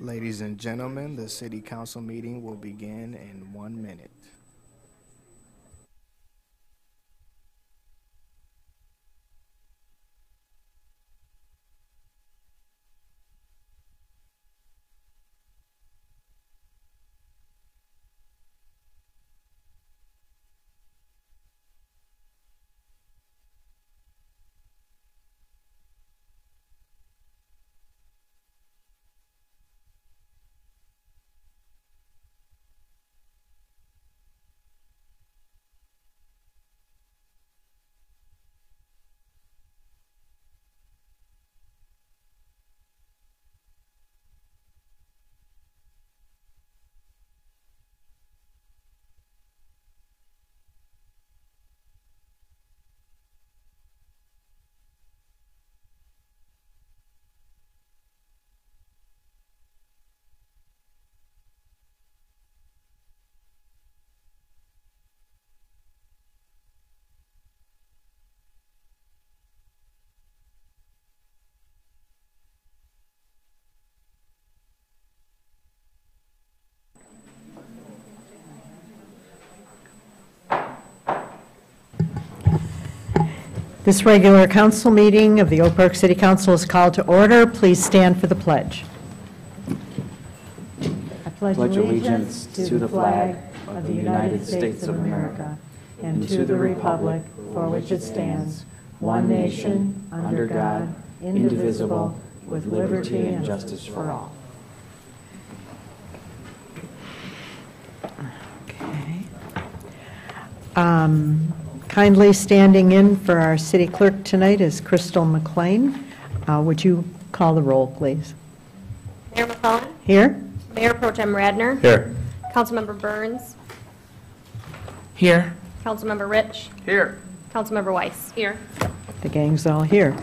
Ladies and gentlemen, the City Council meeting will begin in 1 minute. This regular council meeting of the Oak Park City Council is called to order. Please stand for the pledge. I pledge allegiance to the flag of the United States of America and to the republic for which it stands, one nation, under God, indivisible, with liberty and justice for all. Okay. Kindly standing in for our city clerk tonight is Crystal McLean. Would you call the roll, please? Mayor McCullen? Here. Mayor Pro Tem Radner? Here. Councilmember Burns? Here. Councilmember Rich? Here. Councilmember Weiss? Here. The gang's all here.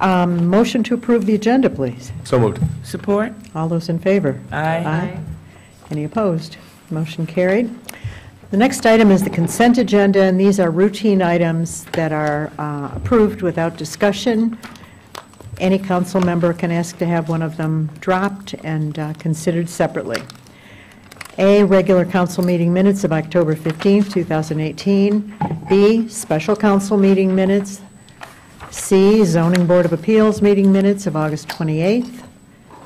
Motion to approve the agenda, please. So moved. Support. All those in favor? Aye. Any opposed? Motion carried. The next item is the consent agenda, and these are routine items that are approved without discussion. Any council member can ask to have one of them dropped and considered separately. A, regular council meeting minutes of October 15th, 2018. B, special council meeting minutes. C, zoning board of appeals meeting minutes of August 28th.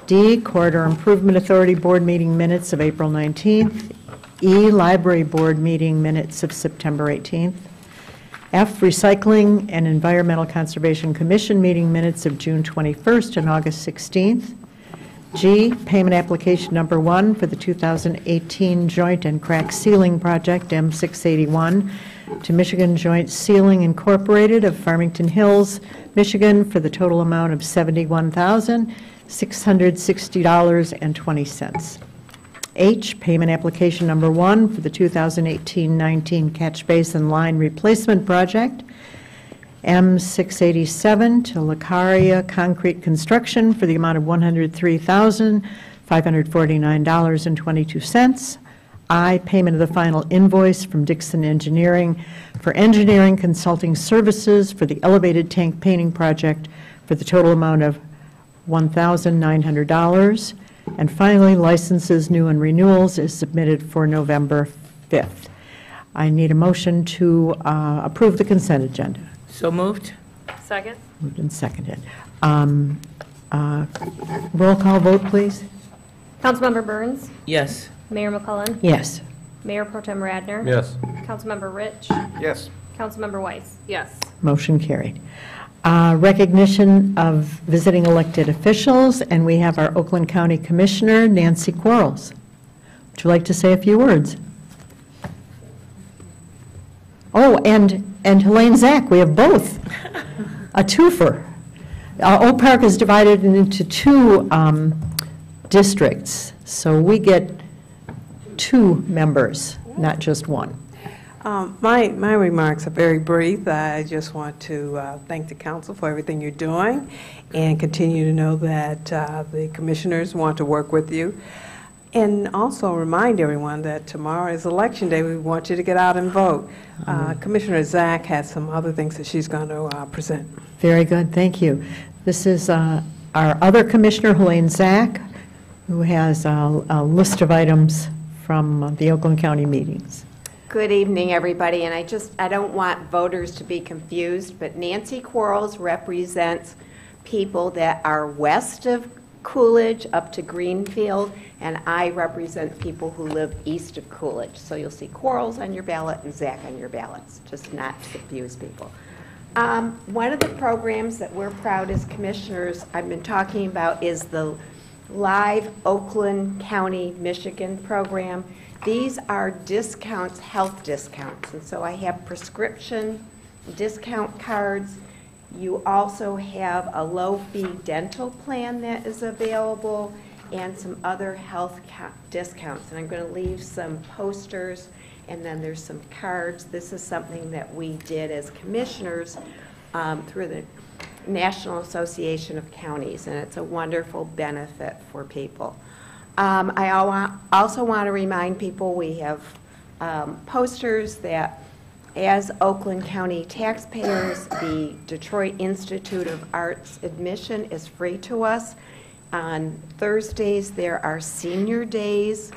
D, corridor improvement authority board meeting minutes of April 19th. E, library board meeting minutes of September 18th. F, recycling and environmental conservation commission meeting minutes of June 21st and August 16th. G, payment application number 1 for the 2018 joint and crack sealing project M681 to Michigan Joint Sealing Incorporated of Farmington Hills, Michigan for the total amount of $71,660.20. H, payment application number 1 for the 2018-19 catch basin line replacement project, M687 to Lacaria Concrete Construction for the amount of $103,549.22. I, payment of the final invoice from Dixon Engineering for engineering consulting services for the elevated tank painting project for the total amount of $1,900. And finally, licenses, new and renewals, is submitted for November 5th. I need a motion to approve the consent agenda. So moved. Second. Moved and seconded. Roll call vote, please. Councilmember Burns? Yes. Mayor McCullen? Yes. Mayor Pro Tem Radner? Yes. Councilmember Rich? Yes. Councilmember Weiss? Yes. Motion carried. Recognition of visiting elected officials, and we have our Oakland County Commissioner, Nancy Quarles. Would you like to say a few words? Oh, and Helene Zach, we have both. A twofer. Oak Park is divided into 2 districts, so we get 2 members, not just 1. My remarks are very brief. I just want to thank the council for everything you're doing and continue to know that the commissioners want to work with you. And also remind everyone that tomorrow is election day. We want you to get out and vote. Commissioner Zach has some other things that she's going to present. Very good, thank you. This is our other commissioner, Helene Zach, who has a list of items from the Oakland County meetings. Good evening, everybody, and I don't want voters to be confused, but Nancy Quarles represents people that are west of Coolidge up to Greenfield, and I represent people who live east of Coolidge. So you'll see Quarles on your ballot and Zach on your ballots, just not to confuse people. One of the programs that we're proud as commissioners I've been talking about is the Live Oakland County, Michigan program. These are discounts, health discounts, and so I have prescription discount cards. You also have a low-fee dental plan that is available and some other health discounts. And I'm going to leave some posters, and then there's some cards. This is something that we did as commissioners through the National Association of Counties, and it's a wonderful benefit for people. I also want to remind people we have posters that as Oakland County taxpayers, the Detroit Institute of Arts admission is free to us. On Thursdays, there are senior days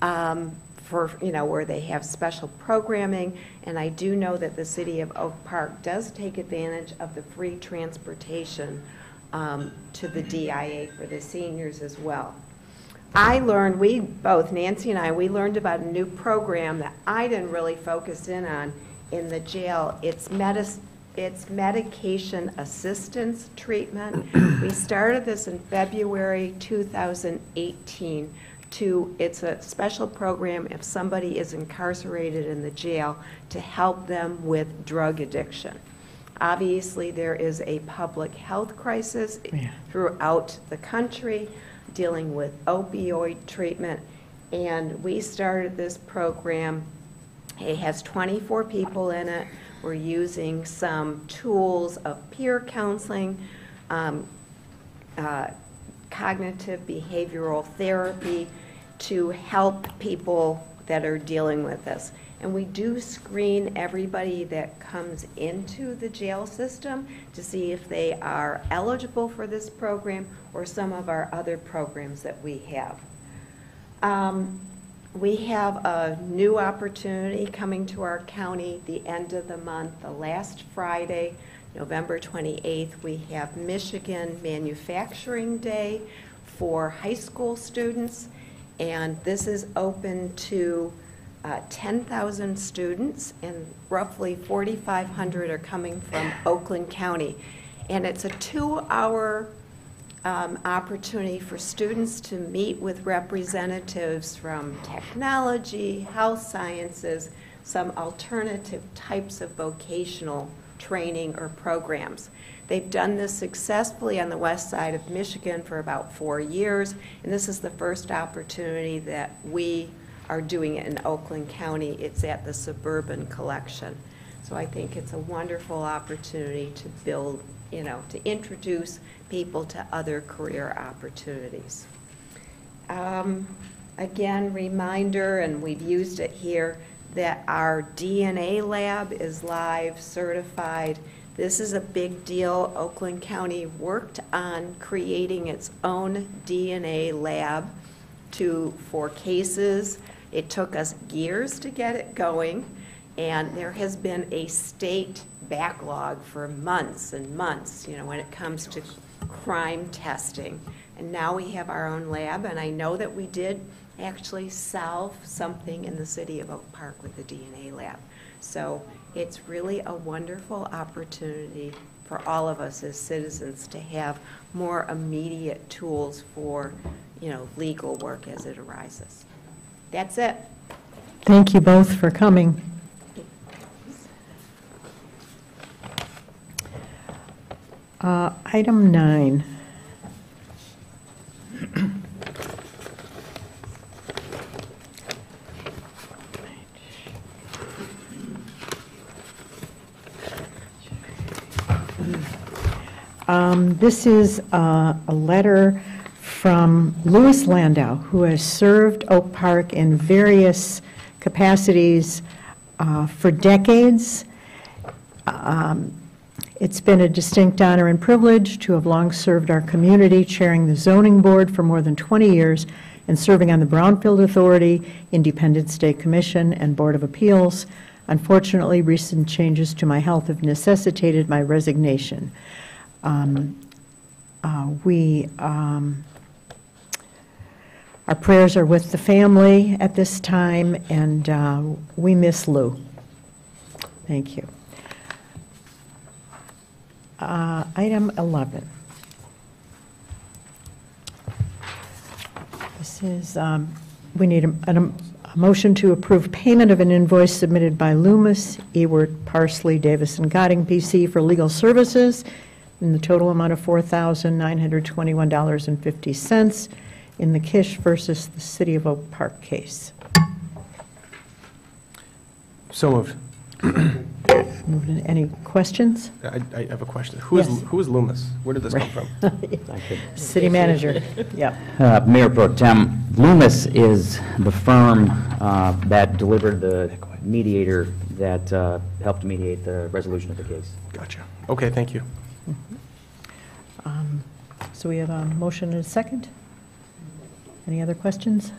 for, where they have special programming, and I do know that the city of Oak Park does take advantage of the free transportation to the DIA for the seniors as well. We both, Nancy and I, we learned about a new program that I didn't really focus in on in the jail. It's medication assistance treatment. We started this in February 2018. It's a special program if somebody is incarcerated in the jail to help them with drug addiction. Obviously, there is a public health crisis throughout the country dealing with opioid treatment, and we started this program. It has 24 people in it. We're using some tools of peer counseling, cognitive behavioral therapy to help people that are dealing with this. And we do screen everybody that comes into the jail system to see if they are eligible for this program or some of our other programs that we have. We have a new opportunity coming to our county the end of the month. The last Friday, November 28th, we have Michigan Manufacturing Day for high school students, and this is open to 10,000 students, and roughly 4,500 are coming from Oakland County. And it's a 2-hour opportunity for students to meet with representatives from technology, health sciences, some alternative types of vocational training or programs. They've done this successfully on the west side of Michigan for about 4 years, and this is the first opportunity that we are doing it in Oakland County. It's at the Suburban Collection. So I think it's a wonderful opportunity to build, to introduce people to other career opportunities. Again, reminder, and we've used it here, that our DNA lab is live certified. This is a big deal. Oakland County worked on creating its own DNA lab for cases. It took us years to get it going, and there has been a state backlog for months and months, when it comes to crime testing. And now we have our own lab, and I know that we did actually solve something in the city of Oak Park with the DNA lab. So it's really a wonderful opportunity for all of us as citizens to have more immediate tools for, legal work as it arises. That's it. Thank you both for coming. Item 9. This is a letter from Louis Landau, who has served Oak Park in various capacities for decades. It's been a distinct honor and privilege to have long served our community, chairing the zoning board for more than 20 years and serving on the Brownfield Authority, Independent State Commission, and Board of Appeals. Unfortunately, recent changes to my health have necessitated my resignation. Our prayers are with the family at this time, and we miss Lou. Thank you. Item 11. This is, we need a motion to approve payment of an invoice submitted by Loomis, Ewart, Parsley, Davis, and Godding, P.C. for legal services in the total amount of $4,921.50 in the Kish versus the City of Oak Park case. So moved. Moved in. Any questions? I have a question. Who is Yes. Loomis? Where did this come from? City manager. Yeah. Mayor Pro Tem, Loomis is the firm that delivered the mediator that helped mediate the resolution of the case. Gotcha. Okay, thank you. So we have a motion and a second. Any other questions?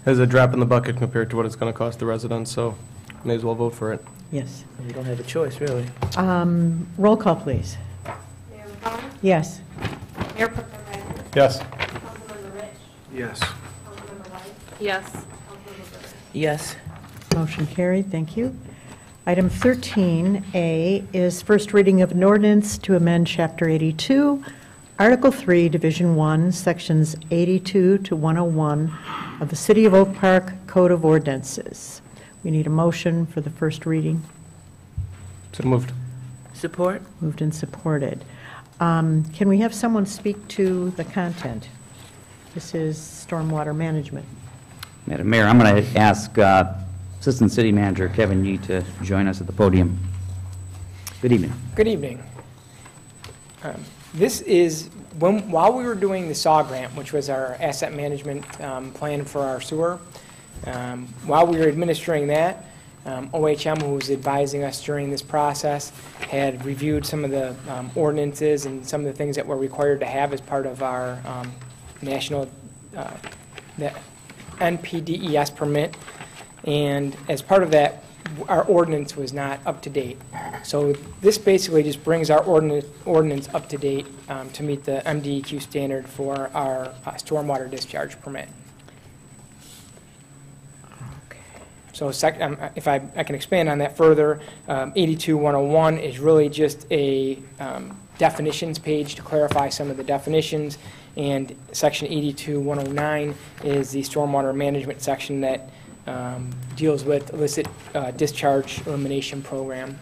It's a drop in the bucket compared to what it's going to cost the residents, so may as well vote for it. Yes. We don't have a choice, really. Roll call, please. Mayor McCollum? Yes. Mayor Pro Tem Radner? Yes. Councilmember Rich? Yes. Councilmember White? Yes. Councilmember Burt? Yes. Motion carried. Thank you. Item 13A is first reading of an ordinance to amend Chapter 82, Article 3, Division 1, Sections 82 to 101 of the City of Oak Park Code of Ordinances. We need a motion for the first reading. So moved. Support? Moved and supported. Can we have someone speak to the content? This is stormwater management. Madam Mayor, I'm going to ask Assistant City Manager Kevin Yee to join us at the podium. Good evening. Good evening. This is, while we were doing the SAW grant, which was our asset management plan for our sewer, while we were administering that, OHM, who was advising us during this process, had reviewed some of the ordinances and some of the things that we're required to have as part of our national the NPDES permit. And as part of that, our ordinance was not up to date. So this basically just brings our ordinance up to date to meet the MDEQ standard for our stormwater discharge permit. So if I can expand on that further, 82-101 is really just a definitions page to clarify some of the definitions, and section 82-109 is the stormwater management section that deals with illicit discharge elimination program.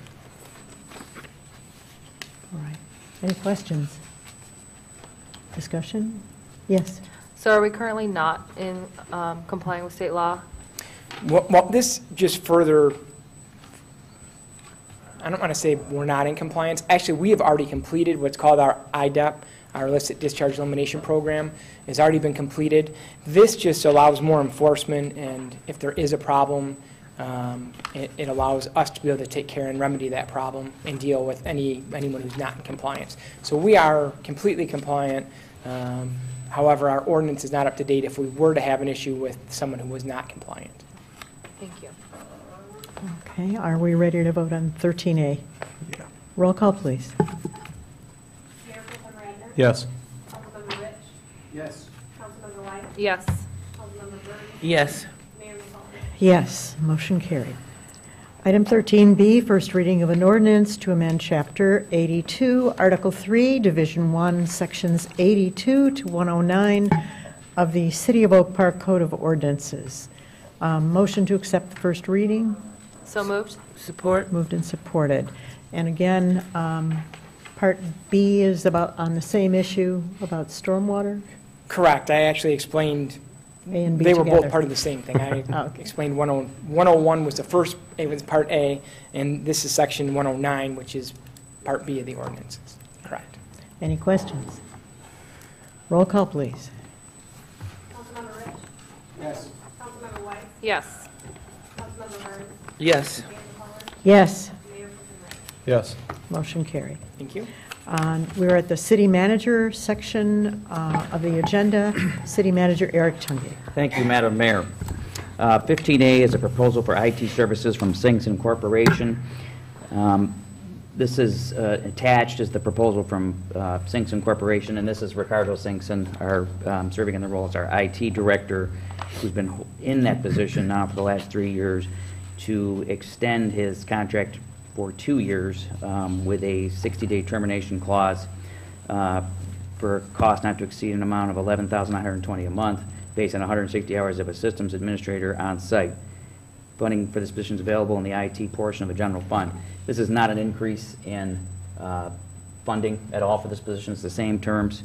All right. Any questions? Discussion? Yes. So are we currently not in complying with state law? Well, this just further, I don't want to say we're not in compliance. Actually, we have already completed what's called our IDEP, our illicit discharge elimination program. Has already been completed. This just allows more enforcement, and if there is a problem, it allows us to be able to take care and remedy that problem and deal with anyone who's not in compliance. So we are completely compliant. However, our ordinance is not up to date if we were to have an issue with someone who was not compliant. Thank you. Okay, are we ready to vote on 13A? Yeah. Roll call, please. Mayor Pro Tem Radner? Yes. Councilmember Rich? Yes. Councilmember White? Yes. Councilmember Burt? Yes. Mayor McCollum? Yes, motion carried. Item 13B, first reading of an ordinance to amend Chapter 82, Article 3, Division 1, Sections 82 to 109 of the City of Oak Park Code of Ordinances. Motion to accept the first reading. So moved? Support? Moved and supported. And again, Part B is about on the same issue about stormwater. Correct. I actually explained A and B they were both together. part of the same thing. I Oh, okay. explained 101 was the first, it was Part A, and this is Section 109, which is Part B of the ordinances. Correct. Any questions? Roll call, please. Councilmember Rich? Yes. Councilmember White? Yes. Councilmember Burt? Yes. Mayor McCollum? Yes. Mayor Pro Tem Radner? Yes. Motion carried. Thank you. We're at the city manager section of the agenda. City manager Eric Tunge. Thank you, Madam Mayor. 15A is a proposal for IT services from Singson Corporation. This is attached as the proposal from Singson Corporation, and this is Ricardo Singson, serving in the role as our IT director, who's been in that position now for the last 3 years, to extend his contract for 2 years with a 60-day termination clause for a cost not to exceed an amount of $11,920 a month, based on 160 hours of a systems administrator on site. Funding for this position is available in the IT portion of a general fund. This is not an increase in funding at all for this position. It's the same terms,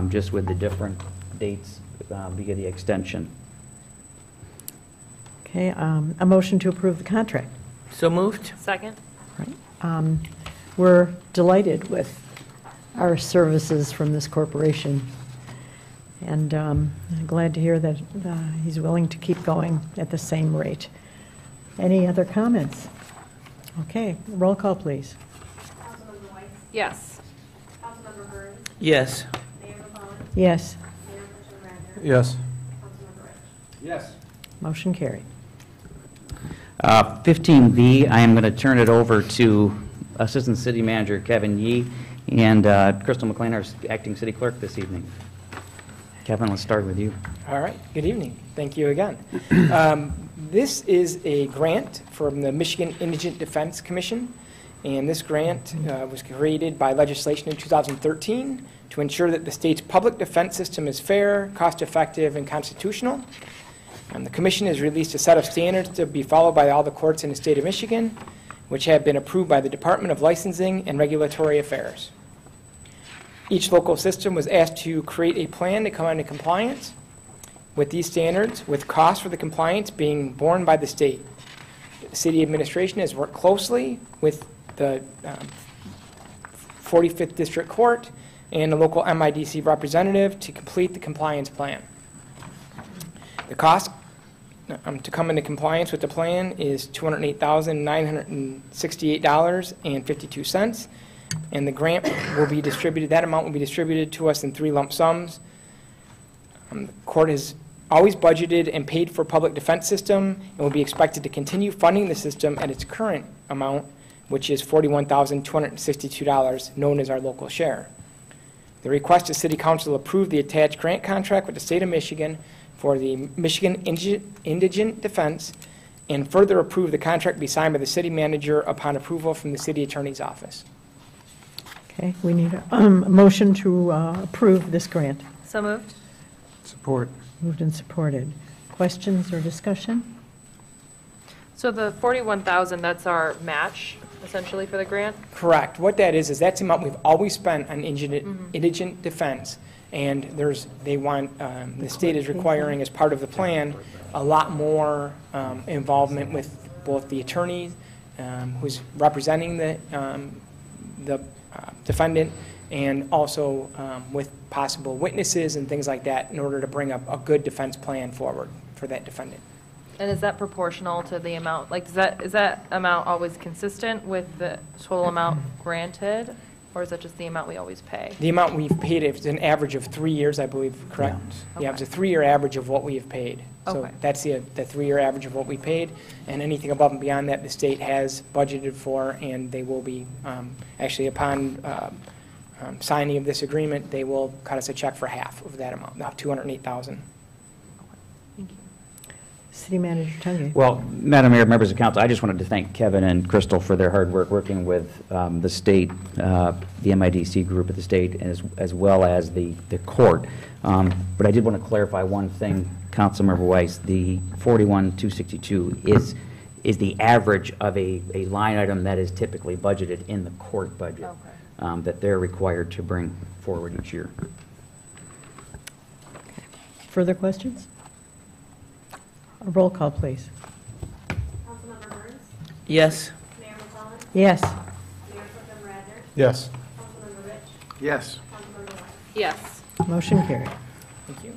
just with the different dates via the extension. Okay, a motion to approve the contract. So moved? Second? We're delighted with our services from this corporation, and I'm glad to hear that he's willing to keep going at the same rate. Any other comments? Okay, roll call, please. Councilmember White? Yes. Councilmember Burns? Yes. Mayor McCollum? Yes, Mayor Fisher-Bradner? Yes. Councilmember Rich? Yes. motion carried. 15B, I am going to turn it over to Assistant City Manager Kevin Yee and Crystal McLean, our acting city clerk this evening. Kevin, let's start with you. All right, good evening. Thank you again. This is a grant from the Michigan Indigent Defense Commission, and this grant was created by legislation in 2013 to ensure that the state's public defense system is fair, cost-effective, and constitutional. And the commission has released a set of standards to be followed by all the courts in the state of Michigan, which have been approved by the Department of Licensing and Regulatory Affairs. Each local system was asked to create a plan to come into compliance with these standards, with costs for the compliance being borne by the state. The city administration has worked closely with the 45th District Court and the local MIDC representative to complete the compliance plan. The cost to come into compliance with the plan is $208,968.52, and the grant will be distributed, that amount will be distributed to us in 3 lump sums. The court has always budgeted and paid for public defense system and will be expected to continue funding the system at its current amount, which is $41,262, known as our local share. The request is City Council approve the attached grant contract with the state of Michigan for the Michigan Indigent Defense, and further approve the contract be signed by the city manager upon approval from the city attorney's office. Okay, we need a motion to approve this grant. So moved? Support. Moved and supported. Questions or discussion? So the 41,000, that's our match, essentially, for the grant? Correct. What that is that's the amount we've always spent on indigent defense. And the state is requiring, as part of the plan, a lot more involvement with both the attorney who's representing the defendant, and also with possible witnesses and things like that, in order to bring up a good defense plan forward for that defendant. And is that proportional to the amount? Like, is that amount always consistent with the total amount granted? Or is that just the amount we always pay? The amount we've paid, it's an average of 3 years, I believe, correct? Yeah, it's a 3-year average of what we have paid. So Okay. that's the 3-year average of what we paid, and anything above and beyond that, the state has budgeted for, and they will be, actually, upon signing of this agreement, they will cut us a check for half of that amount, now $208,000. Thank you. City Manager Tunge. Well, Madam Mayor, members of council, I just wanted to thank Kevin and Crystal for their hard work working with the state, the MIDC group at the state, as well as the court. But I did want to clarify one thing, Councilmember Weiss. The 41,262 is the average of a line item that is typically budgeted in the court budget. Okay. That they're required to bring forward each year. Further questions? A roll call, please. Councilmember Burns? Yes. Mayor McCollum? Yes, Mayor Fisher-Bradner? Yes. Councilmember Rich? Yes. Councilmember White? Yes. motion carried. Thank you.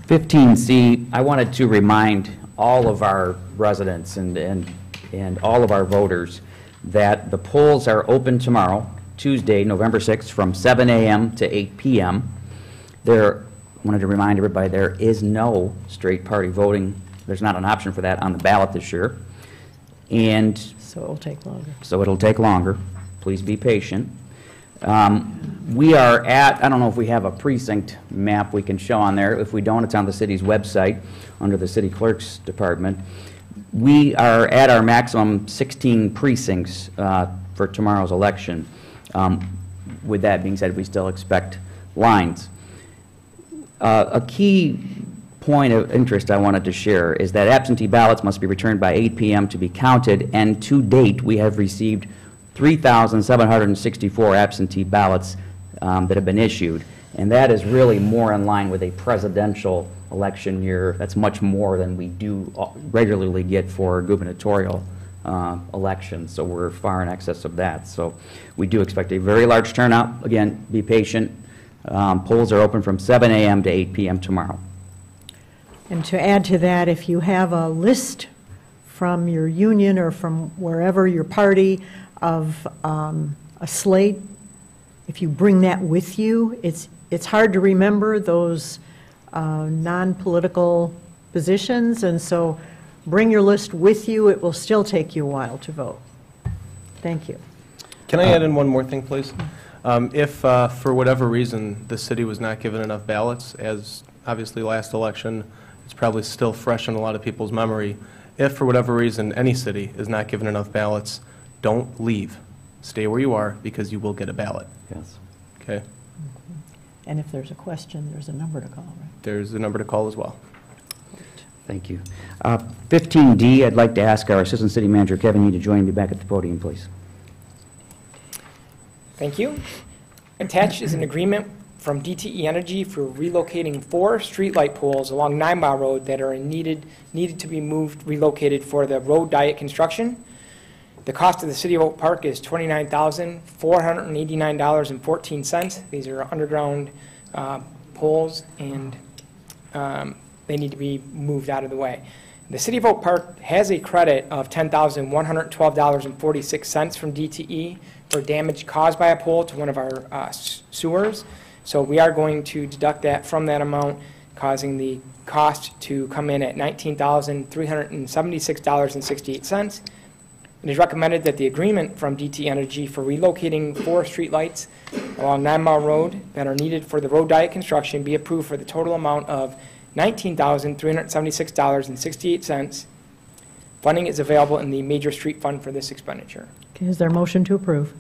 15C, I wanted to remind all of our residents and and all of our voters that the polls are open tomorrow, Tuesday, November 6th, from 7 a.m. to 8 p.m. There, I wanted to remind everybody, there is no straight party voting. There's not an option for that on the ballot this year. And So it'll take longer. so it'll take longer. Please be patient. We are at, I don't know if we have a precinct map we can show on there. If we don't, it's on the city's website under the city clerk's department. We are at our maximum 16 precincts for tomorrow's election. With that being said, we still expect lines. A key point of interest I wanted to share is that absentee ballots must be returned by 8 p.m. to be counted, and to date, we have received 3,764 absentee ballots that have been issued, and that is really more in line with a presidential election year. That's much more than we do regularly get for gubernatorial elections, so we're far in excess of that. So we do expect a very large turnout. Again, be patient. Polls are open from 7 a.m. to 8 p.m. tomorrow. And to add to that, if you have a list from your union or from wherever, your party, of a slate, if you bring that with you, it's hard to remember those non-political positions, and so bring your list with you. It will still take you a while to vote. Thank you. Can I add in one more thing, please? If, for whatever reason, the city was not given enough ballots, as obviously last election, it's probably still fresh in a lot of people's memory. If, for whatever reason, any city is not given enough ballots, don't leave. Stay where you are, because you will get a ballot. Yes. Okay? And if there's a question, there's a number to call, right? There's a number to call as well. Thank you. 15D, I'd like to ask our Assistant City Manager, Kevin Yee, to join me back at the podium, please. Thank you. Attached is an agreement from DTE Energy for relocating 4 streetlight poles along 9 Mile Road that are needed to be relocated for the road diet construction. The cost of the City of Oak Park is $29,489.14. These are underground poles, and they need to be moved out of the way. The City of Oak Park has a credit of $10,112.46 from DTE for damage caused by a pole to one of our sewers. So we are going to deduct that from that amount, causing the cost to come in at $19,376.68. It is recommended that the agreement from DTE Energy for relocating 4 streetlights along 9 Mile Road that are needed for the road diet construction be approved for the total amount of $19,376.68. Funding is available in the Major Street Fund for this expenditure. Okay, is there a motion to approve?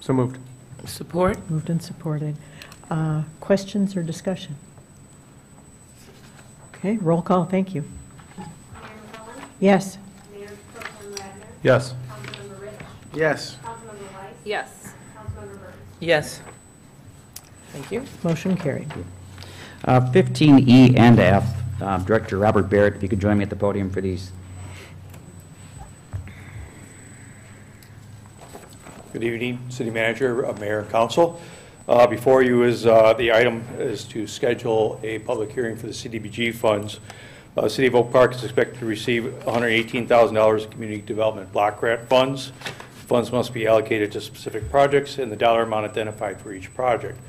So moved. Support? Moved and supported. Questions or discussion? Okay, roll call, thank you. Mayor McCollum? Yes. Mayor Pro Tem Radner? Yes. Councilmember Rich? Yes. Councilmember Weiss? Yes. Councilmember Burns? Yes. Thank you. Motion carried. 15E and F, Director Robert Barrett, if you could join me at the podium for these. Good evening, City Manager, Mayor, and Council. Before you is the item is to schedule a public hearing for the CDBG funds. City of Oak Park is expected to receive $118,000 in community development block grant funds. Funds must be allocated to specific projects and the dollar amount identified for each project.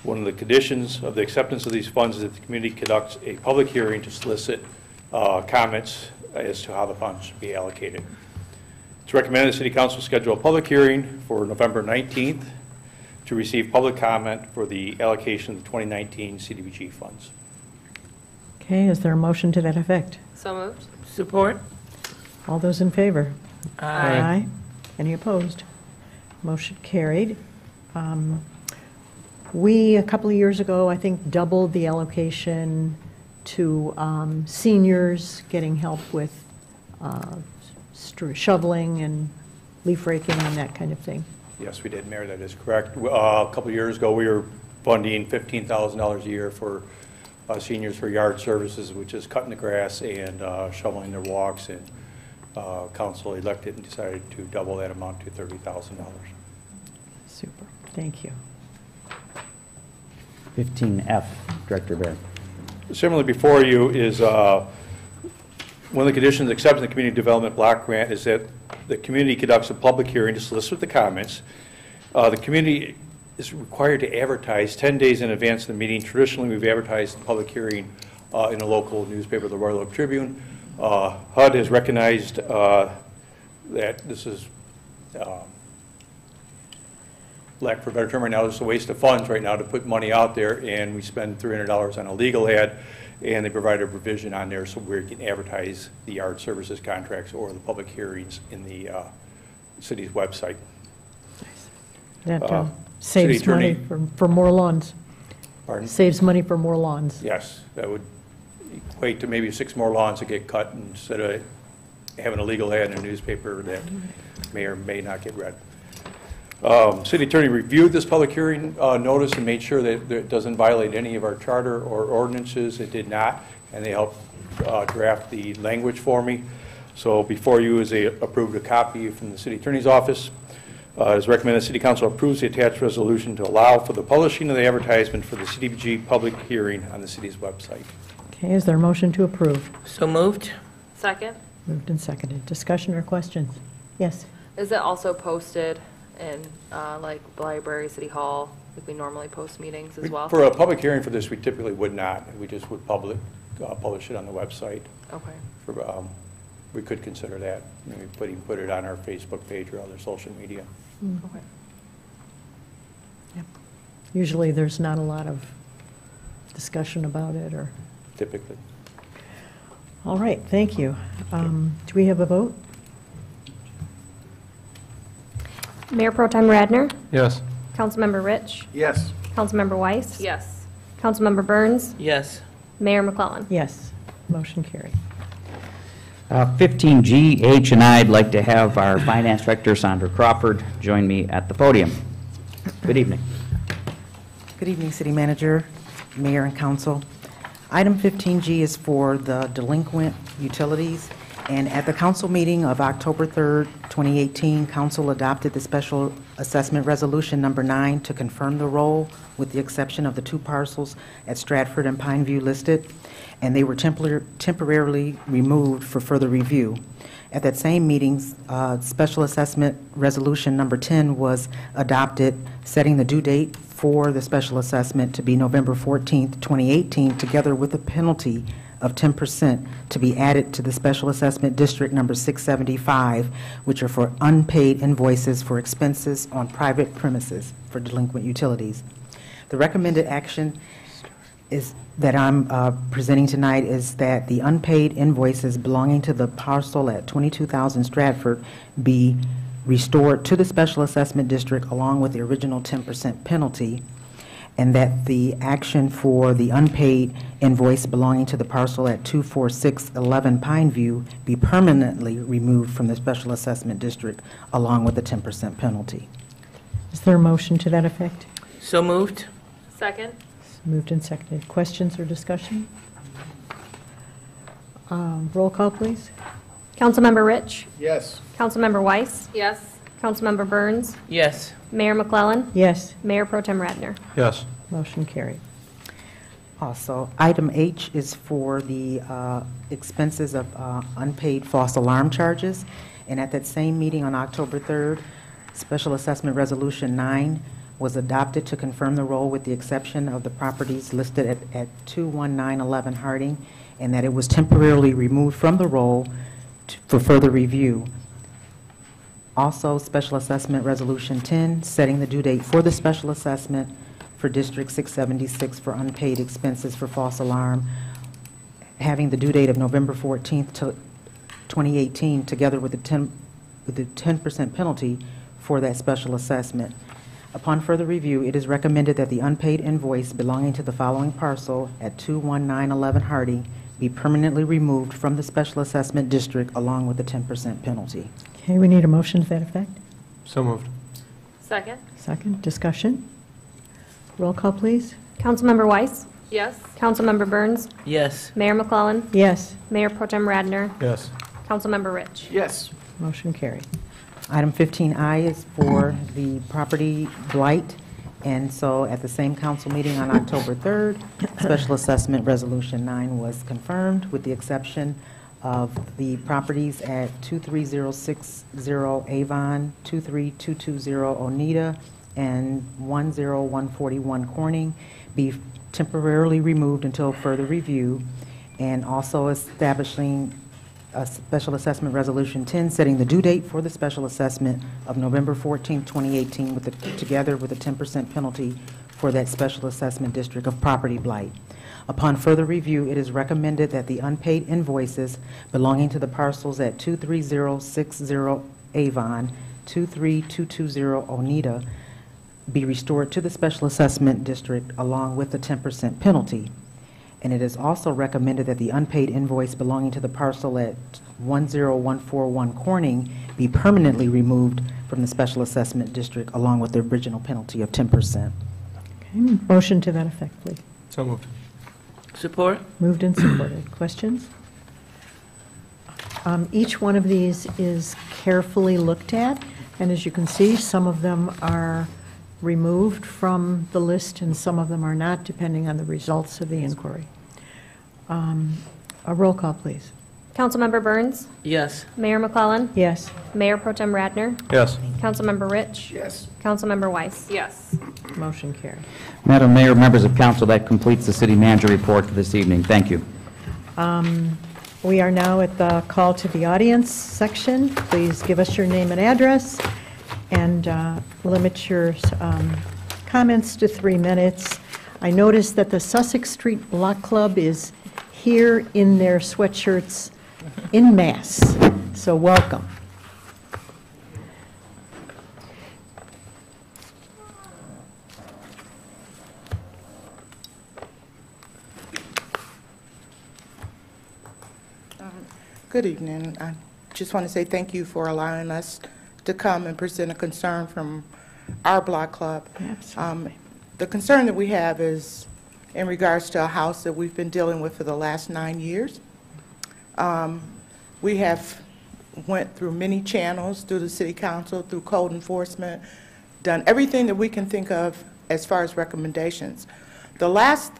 One of the conditions of the acceptance of these funds is that the community conducts a public hearing to solicit comments as to how the funds should be allocated. It's recommended the City Council schedule a public hearing for November 19th to receive public comment for the allocation of the 2019 CDBG funds. Okay, is there a motion to that effect? So moved. Support? All those in favor? Aye. Any opposed? Motion carried. We, a couple of years ago, I think, doubled the allocation to seniors getting help with shoveling and leaf raking and that kind of thing. Yes, we did, Mayor, that is correct. A couple of years ago, we were funding $15,000 a year for seniors for yard services, which is cutting the grass and shoveling their walks, and council elected and decided to double that amount to $30,000. Super, thank you. 15F, Director Barrett. Similarly, before you is One of the conditions of accepting the Community Development Block Grant is that the community conducts a public hearing to solicit the comments. The community is required to advertise 10 days in advance of the meeting. Traditionally, we've advertised the public hearing in a local newspaper, the Royal Oak Tribune. HUD has recognized that this is, lack for a better term right now, it's a waste of funds right now to put money out there, and we spend $300 on a legal ad, and they provide a provision on there so we can advertise the art services contracts or the public hearings in the city's website. That City saves money attorney. for more lawns. Pardon? Saves money for more lawns. Yes, that would equate to maybe 6 more lawns that get cut instead of having a legal ad in a newspaper that may or may not get read. City attorney reviewed this public hearing notice and made sure that it doesn't violate any of our charter or ordinances. It did not, and they helped draft the language for me. So before you is they approved a copy from the city attorney's office. It is recommended the City Council approves the attached resolution to allow for the publishing of the advertisement for the CDBG public hearing on the city's website. Okay, is there a motion to approve? So moved? Second? Moved and seconded. Discussion or questions? Yes. Is it also posted in, like, library, city hall, like we normally post meetings as well? For a public hearing for this, we typically would not. We just would publish it on the website. Okay. We could consider that. Maybe put it on our Facebook page or other social media. Okay. Yep. Usually, there's not a lot of discussion about it, or... Typically. All right, thank you. Do we have a vote? Mayor Pro Tem Radner, Yes. Councilmember Rich, Yes. Councilmember Weiss, Yes. Councilmember Burns, Yes. Mayor McClellan. Yes. Motion carried. 15G, H, and I'd like to have our Finance Director, Sandra Crawford, join me at the podium. Good evening. Good evening, City Manager, Mayor, and Council. Item 15G is for the delinquent utilities, and at the council meeting of October 3rd, 2018, council adopted the Special Assessment Resolution Number 9 to confirm the roll, with the exception of the 2 parcels at Stratford and Pineview listed, and they were temporarily removed for further review. At that same meeting, Special Assessment Resolution Number 10 was adopted, setting the due date for the special assessment to be November 14th, 2018, together with a penalty of 10% to be added to the Special Assessment District Number 675, which are for unpaid invoices for expenses on private premises for delinquent utilities. The recommended action is that I'm presenting tonight is that the unpaid invoices belonging to the parcel at 22,000 Stratford be restored to the Special Assessment District along with the original 10% penalty, and that the action for the unpaid invoice belonging to the parcel at 24611 Pineview be permanently removed from the Special Assessment District along with the 10% penalty. Is there a motion to that effect? So moved? Second? Moved and seconded. Questions or discussion? Roll call, please. Councilmember Rich, Yes. Councilmember Weiss, Yes. Councilmember Burns, Yes. Mayor McClellan, Yes. Mayor Pro Tem Radner. Yes. Motion carried. Also, item H is for the expenses of unpaid false alarm charges. And at that same meeting on October 3rd, Special Assessment Resolution 9 was adopted to confirm the roll with the exception of the properties listed at 21911 Harding, and that it was temporarily removed from the roll for further review. Also, Special Assessment Resolution 10, setting the due date for the special assessment for District 676 for unpaid expenses for false alarm, having the due date of November 14th, 2018, together with the 10% penalty for that special assessment. Upon further review, it is recommended that the unpaid invoice belonging to the following parcel at 21911 Harding be permanently removed from the Special Assessment District along with the 10% penalty. Okay, we need a motion to that effect. So moved. Second? Second, discussion. Roll call, please. Councilmember Weiss, Yes. Councilmember Burns, Yes. Mayor McClellan, Yes. Mayor Pro Tem Radner, Yes. Councilmember Rich. Yes. Motion carried. Item 15I is for the property blight, and so at the same council meeting on October 3rd, Special Assessment Resolution 9 was confirmed with the exception of the properties at 23060 Avon, 23220 Oneida, and 10141 Corning be temporarily removed until further review, and also establishing a Special Assessment Resolution 10, setting the due date for the special assessment of November 14, 2018, together with a 10% penalty for that special assessment district of property blight. Upon further review, it is recommended that the unpaid invoices belonging to the parcels at 23060 Avon, 23220 Oneida be restored to the special assessment district along with the 10% penalty. And it is also recommended that the unpaid invoice belonging to the parcel at 10141 Corning be permanently removed from the special assessment district along with the original penalty of 10%. Okay, motion to that effect, please. So moved. Support? Moved and supported. Questions? Each one of these is carefully looked at, and as you can see, some of them are removed from the list and some of them are not, depending on the results of the inquiry. A roll call, please. Councilmember Burns, Yes. Mayor McClellan, Yes. Mayor Pro Tem Radner, Yes. Councilmember Rich. Yes. Councilmember Weiss. Yes. Motion carried. Madam Mayor, members of council, that completes the city manager report for this evening. Thank you. We are now at the call to the audience section. Please give us your name and address and limit your comments to 3 minutes. I noticed that the Sussex Street Block Club is here in their sweatshirts en masse, so welcome. Good evening. I just want to say thank you for allowing us to come and present a concern from our block club. Absolutely. The concern that we have is in regards to a house that we've been dealing with for the last 9 years. We have went through many channels, through the city council, through code enforcement, done everything that we can think of as far as recommendations. The last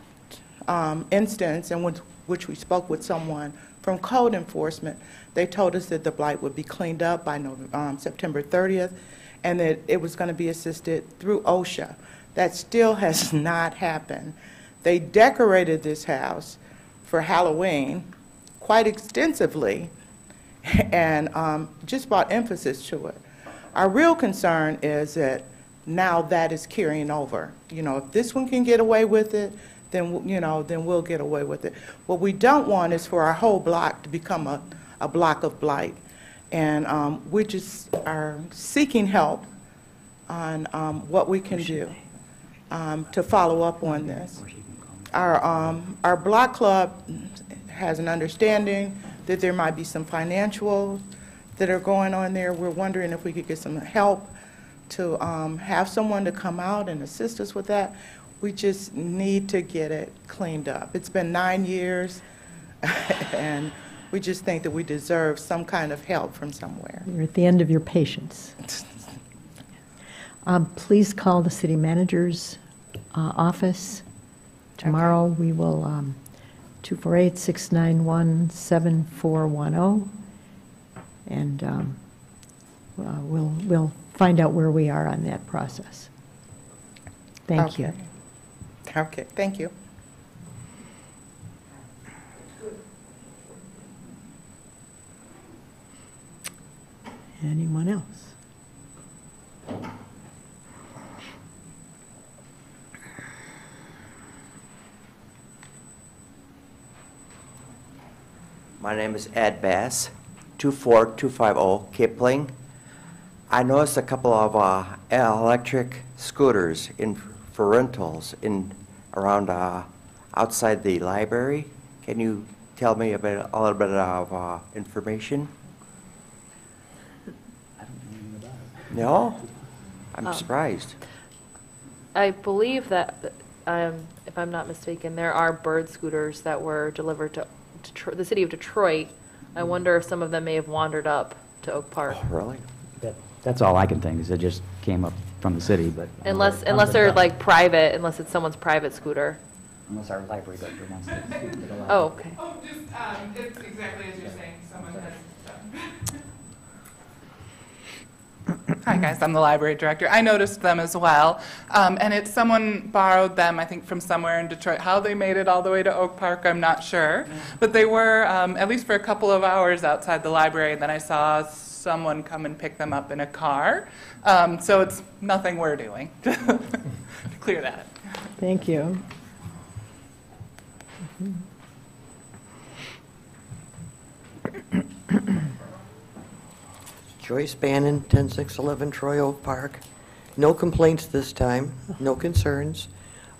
instance in which we spoke with someone from code enforcement, they told us that the blight would be cleaned up by September 30th and that it was going to be assisted through OSHA. That still has not happened. They decorated this house for Halloween quite extensively and just brought emphasis to it. Our real concern is that now that is carrying over. You know, if this one can get away with it, then, you know, then we'll get away with it. What we don't want is for our whole block to become a block of blight. And we just are seeking help on what we can do to follow up on this. Our block club has an understanding that there might be some financials that are going on there. We're wondering if we could get some help to have someone to come out and assist us with that. We just need to get it cleaned up. It's been 9 years, and we just think that we deserve some kind of help from somewhere. You're at the end of your patience. Please call the city manager's office. Tomorrow we will 248-691-7410, and we'll find out where we are on that process. Thank you. Okay, thank you. Anyone else? My name is Ed Bass, 24250 Kipling. I noticed a couple of electric scooters for rentals around outside the library. Can you tell me a little bit of information? No? I'm surprised. I believe that, if I'm not mistaken, there are bird scooters that were delivered to the city of Detroit. I wonder if some of them may have wandered up to Oak Park. Oh, really? That's all I can think, is it just came up from the city, but. Unless they're like private, unless it's someone's private scooter. Unless our library director wants to speak to the library. Oh, okay. Oh, just, it's exactly as you're saying, someone has done. Hi, guys, I'm the library director. I noticed them as well, and it's someone borrowed them, I think, from somewhere in Detroit. How they made it all the way to Oak Park, I'm not sure, but they were, at least for a couple of hours outside the library, and then I saw someone come and pick them up in a car, so it's nothing we're doing to clear that. Thank you. Joyce Bannon, 10611 Troy Oak Park. No complaints this time, no concerns.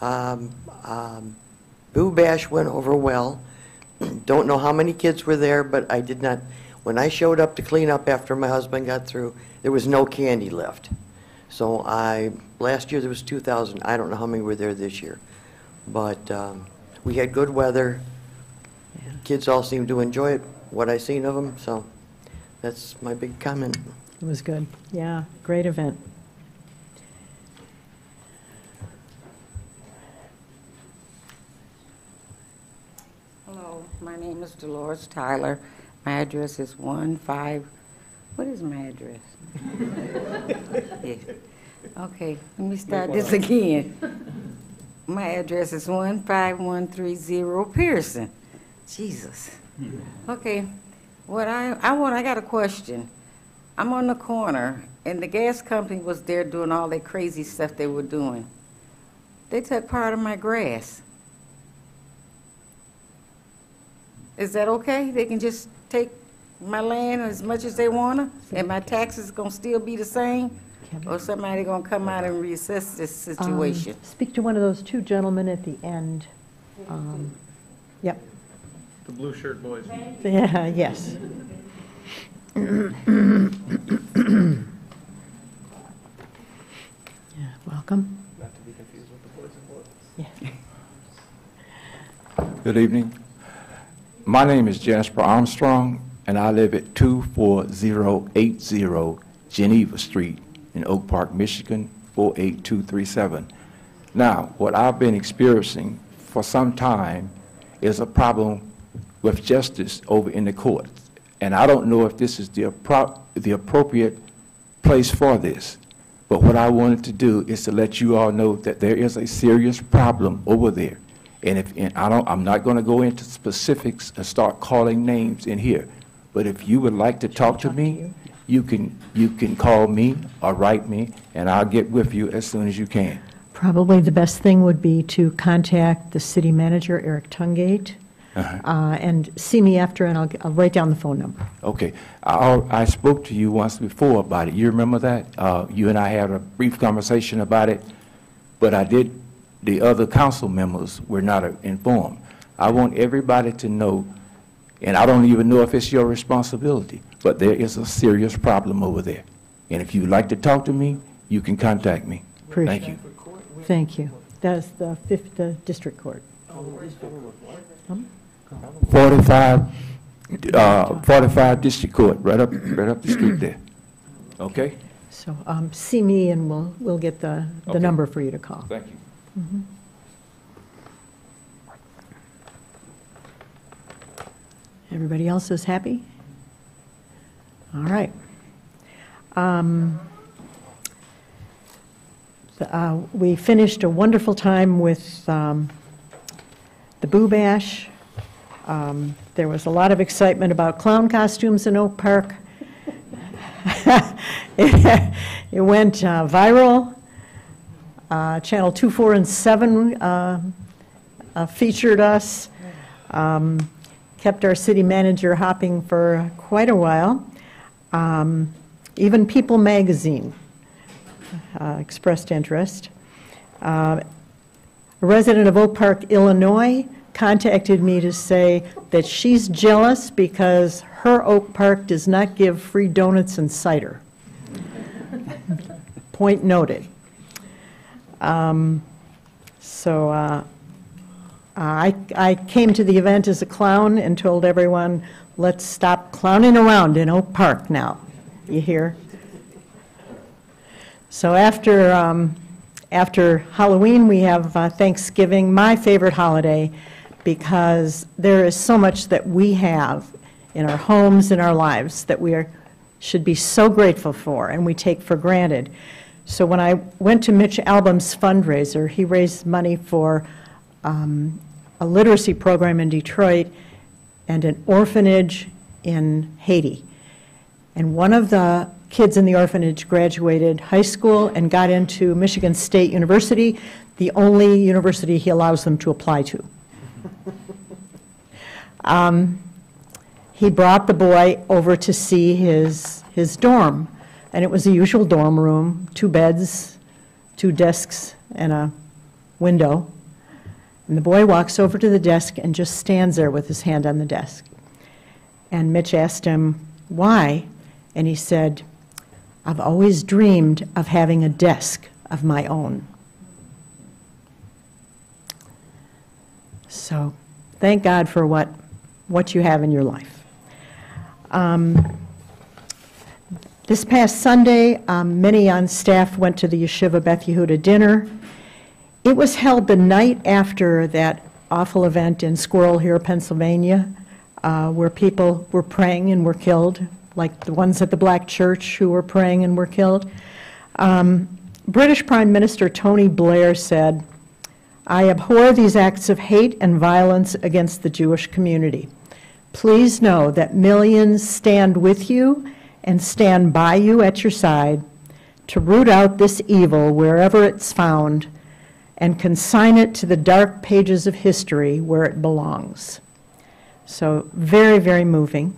Boo Bash went over well. Don't know how many kids were there, but I did not, when I showed up to clean up after my husband got through, there was no candy left. So last year there was 2,000, I don't know how many were there this year. But we had good weather. Kids all seemed to enjoy it, what I seen of them, so that's my big comment. It was good. Yeah, great event. Hello, my name is Dolores Tyler. My address is 15, what is my address? Yeah. Okay, let me start this again. My address is 15130 Pearson. Jesus. Okay, I got a question. I'm on the corner, and the gas company was there doing all that crazy stuff they were doing. They took part of my grass. Is that okay? They can just take my land as much as they want to, and my taxes going to still be the same? Or somebody going to come out and reassess this situation? Speak to one of those two gentlemen at the end. Yep. The blue shirt boys. Yeah, yes. Yeah, welcome. Not to be confused with the boys and boys. Yeah. Good evening. My name is Jasper Armstrong, and I live at 24080 Geneva Street in Oak Park, Michigan, 48237. Now, what I've been experiencing for some time is a problem with justice over in the courts. And I don't know if this is the appropriate place for this. But what I wanted to do is to let you all know that there is a serious problem over there. And I'm not going to go into specifics and start calling names in here. But if you would like to talk to me, you can call me or write me, and I'll get with you as soon as you can. Probably the best thing would be to contact the city manager, Eric Tungate, and see me after, and I'll write down the phone number. Okay. I spoke to you once before about it. You remember that? You and I had a brief conversation about it, but the other council members were not informed. I want everybody to know, and I don't even know if it's your responsibility, but there is a serious problem over there. And if you'd like to talk to me, you can contact me. Thank you. Thank you. That's the 5th District Court. 45 District Court, right up the street there. Okay? So see me, and we'll get the Okay. number for you to call. Thank you. Everybody else is happy? All right. We finished a wonderful time with the Boo Bash. There was a lot of excitement about clown costumes in Oak Park. It went viral. Channel 2, 4, and 7 featured us. Kept our city manager hopping for quite a while. Even People magazine expressed interest. A resident of Oak Park, Illinois, contacted me to say that she's jealous because her Oak Park does not give free donuts and cider. Point noted. I came to the event as a clown and told everyone, let's stop clowning around in Oak Park now. You hear? So after After Halloween, we have Thanksgiving, my favorite holiday, because there is so much that we have in our homes, in our lives, that we should be so grateful for and we take for granted. So when I went to Mitch Album's fundraiser, he raised money for a literacy program in Detroit and an orphanage in Haiti. And one of the kids in the orphanage graduated high school and got into Michigan State University, the only university he allows them to apply to. He brought the boy over to see his dorm, and it was the usual dorm room, 2 beds, 2 desks, and a window. And the boy walks over to the desk and just stands there with his hand on the desk. And Mitch asked him, why? And he said, I've always dreamed of having a desk of my own. So thank God for what you have in your life. This past Sunday, many on staff went to the Yeshiva Beth Yehuda dinner. It was held the night after that awful event in Squirrel Hill, Pennsylvania, where people were praying and were killed, like the ones at the Black Church who were praying and were killed. British Prime Minister Tony Blair said, I abhor these acts of hate and violence against the Jewish community. Please know that millions stand with you and stand by you at your side to root out this evil wherever it's found and consign it to the dark pages of history where it belongs. So very, very moving.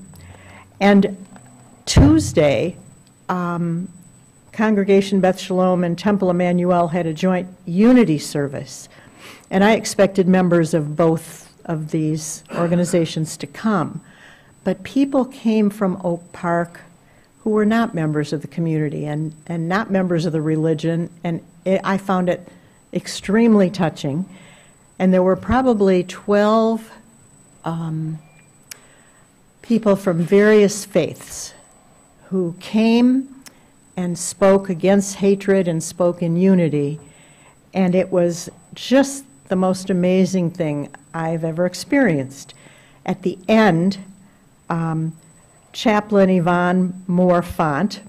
And Tuesday, Congregation Beth Shalom and Temple Emmanuel had a joint unity service. And I expected members of both of these organizations to come. But people came from Oak Park who were not members of the community and not members of the religion, and I found it extremely touching. And there were probably 12 people from various faiths who came and spoke against hatred and spoke in unity, and it was just the most amazing thing I've ever experienced. At the end, Chaplain Yvonne Moore Font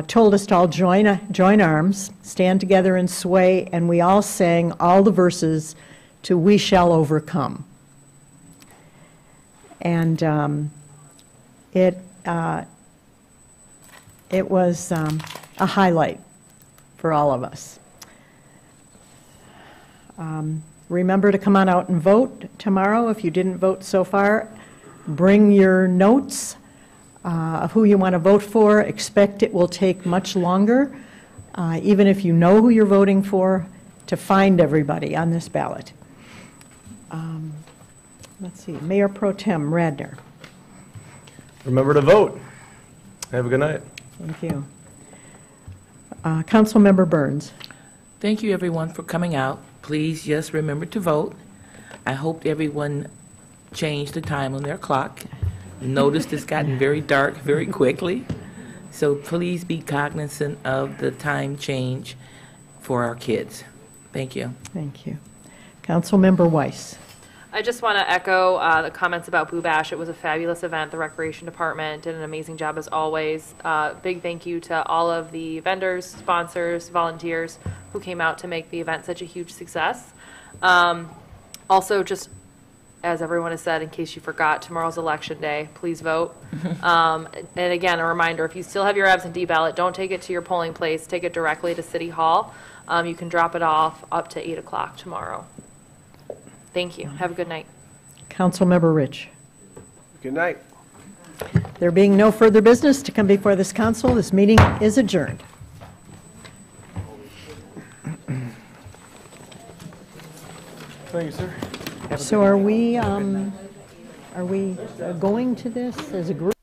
told us to all join arms, stand together and sway, and we all sang all the verses to We Shall Overcome. And it was a highlight for all of us. Remember to come on out and vote tomorrow. If you didn't vote so far, bring your notes of who you want to vote for. Expect it will take much longer, even if you know who you're voting for, to find everybody on this ballot. Let's see, Mayor Pro Tem Radner. Remember to vote. Have a good night. Thank you. Councilmember Burns. Thank you, everyone, for coming out. Please just remember to vote. I hope everyone changed the time on their clock. Noticed it's gotten very dark very quickly. So please be cognizant of the time change for our kids. Thank you. Thank you. Councilmember Weiss. I just want to echo the comments about Boo Bash. It was a fabulous event. The Recreation Department did an amazing job as always. Big thank you to all of the vendors, sponsors, volunteers who came out to make the event such a huge success. Also, just as everyone has said, in case you forgot, tomorrow's Election Day. Please vote. And again, a reminder, if you still have your absentee ballot, don't take it to your polling place. Take it directly to City Hall. You can drop it off up to 8 o'clock tomorrow. Thank you. Have a good night. Councilmember Rich. Good night. There being no further business to come before this council, this meeting is adjourned. Thank you, sir. So are we going to this as a group?